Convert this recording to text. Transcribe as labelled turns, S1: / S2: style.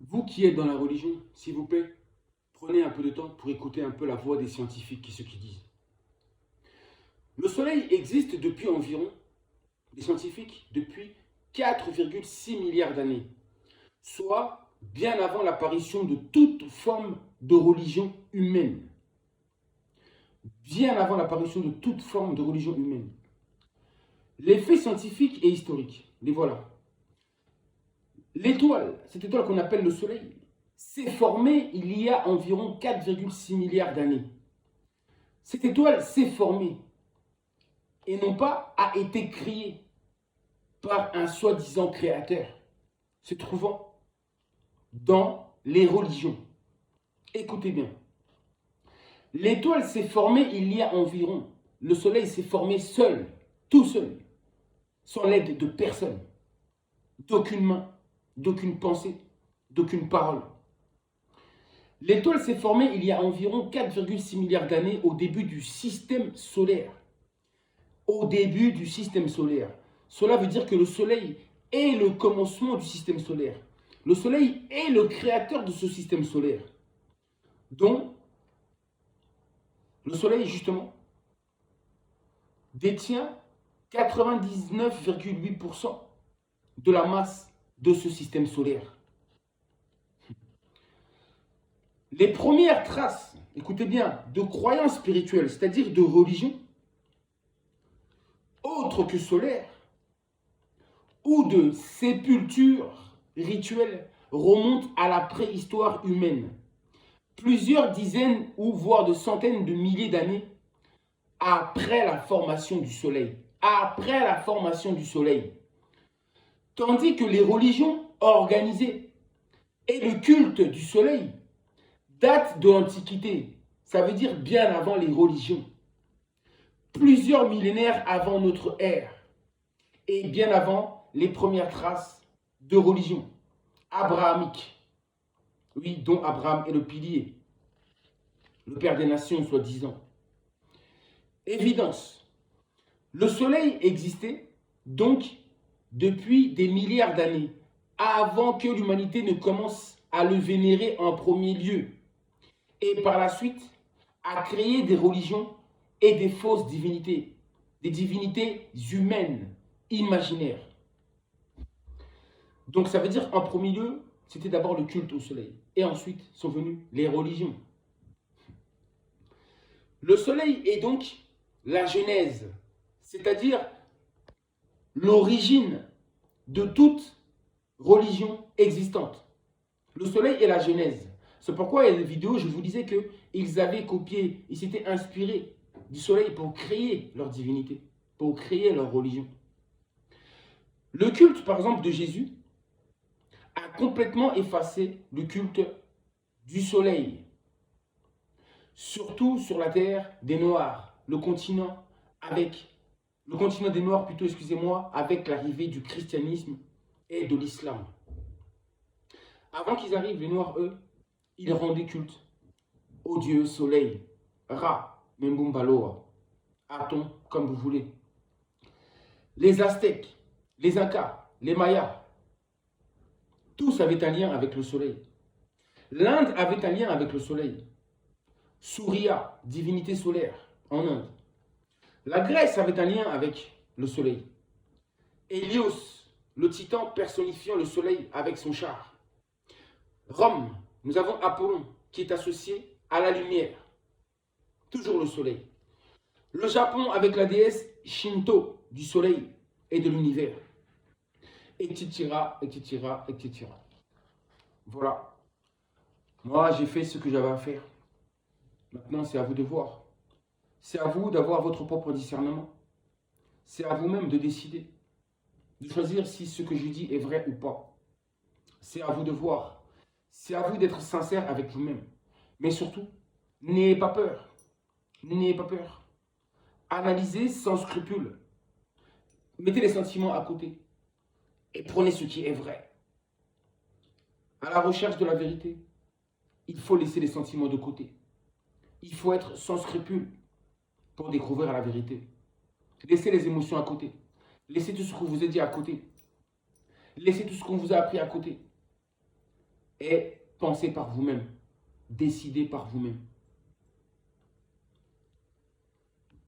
S1: Vous qui êtes dans la religion, s'il vous plaît, prenez un peu de temps pour écouter un peu la voix des scientifiques, ce qu'ils disent. Le Soleil existe depuis environ, les scientifiques, depuis 4,6 milliards d'années, soit bien avant l'apparition de toute forme de religion humaine. Bien avant l'apparition de toute forme de religion humaine. Les faits scientifiques et historiques, les voilà. L'étoile, cette étoile qu'on appelle le Soleil, s'est formée il y a environ 4,6 milliards d'années. Cette étoile s'est formée et non pas a été créée par un soi-disant créateur se trouvant dans les religions. Écoutez bien. L'étoile s'est formée il y a environ. Le Soleil s'est formé seul, tout seul, sans l'aide de personne, d'aucune main, d'aucune pensée, d'aucune parole. L'étoile s'est formée il y a environ 4,6 milliards d'années au début du système solaire. Au début du système solaire. Cela veut dire que le Soleil est le commencement du système solaire. Le Soleil est le créateur de ce système solaire. Donc, le Soleil, justement, détient 99,8% de la masse de ce système solaire. Les premières traces, écoutez bien, de croyances spirituelles, c'est-à-dire de religion, autres que solaires, ou de sépultures rituelles, remontent à la préhistoire humaine. Plusieurs dizaines ou voire de centaines de milliers d'années après la formation du Soleil. Après la formation du Soleil. Tandis que les religions organisées et le culte du Soleil datent de l'Antiquité. Ça veut dire bien avant les religions. Plusieurs millénaires avant notre ère. Et bien avant les premières traces de religion abrahamique. Oui, dont Abraham est le pilier. Le père des nations, soi-disant. Évidence. Le Soleil existait donc depuis des milliards d'années, avant que l'humanité ne commence à le vénérer en premier lieu, et par la suite à créer des religions et des fausses divinités, des divinités humaines, imaginaires. Donc ça veut dire en premier lieu, c'était d'abord le culte au Soleil, et ensuite sont venues les religions. Le Soleil est donc la genèse, c'est-à-dire l'origine de toute religion existante. Le Soleil est la genèse. C'est pourquoi il y a des vidéos, je vous disais qu'ils avaient copié, ils s'étaient inspirés du Soleil pour créer leur divinité, pour créer leur religion. Le culte, par exemple, de Jésus a complètement effacé le culte du Soleil, surtout sur la terre des Noirs, le continent des Noirs plutôt, excusez-moi, avec l'arrivée du christianisme et de l'islam. Avant qu'ils arrivent, les Noirs, eux, ils rendaient culte au dieu soleil, Ra, Membumbaloa, Aton, comme vous voulez. Les Aztèques, les Incas, les Mayas, tous avaient un lien avec le soleil. L'Inde avait un lien avec le soleil. Surya, divinité solaire, en Inde. La Grèce avait un lien avec le soleil. Hélios, le titan personnifiant le soleil avec son char. Rome, nous avons Apollon, qui est associé à la lumière. Toujours le soleil. Le Japon avec la déesse Shinto, du soleil et de l'univers. Etc., etc., etc. Voilà. Moi, j'ai fait ce que j'avais à faire. Maintenant, c'est à vous de voir. C'est à vous d'avoir votre propre discernement. C'est à vous-même de décider, de choisir si ce que je dis est vrai ou pas. C'est à vous de voir. C'est à vous d'être sincère avec vous-même. Mais surtout, n'ayez pas peur. N'ayez pas peur. Analysez sans scrupule. Mettez les sentiments à côté. Et prenez ce qui est vrai. À la recherche de la vérité, il faut laisser les sentiments de côté. Il faut être sans scrupule pour découvrir la vérité. Laissez les émotions à côté. Laissez tout ce qu'on vous a dit à côté. Laissez tout ce qu'on vous a appris à côté. est pensé par vous-même, décidé par vous-même.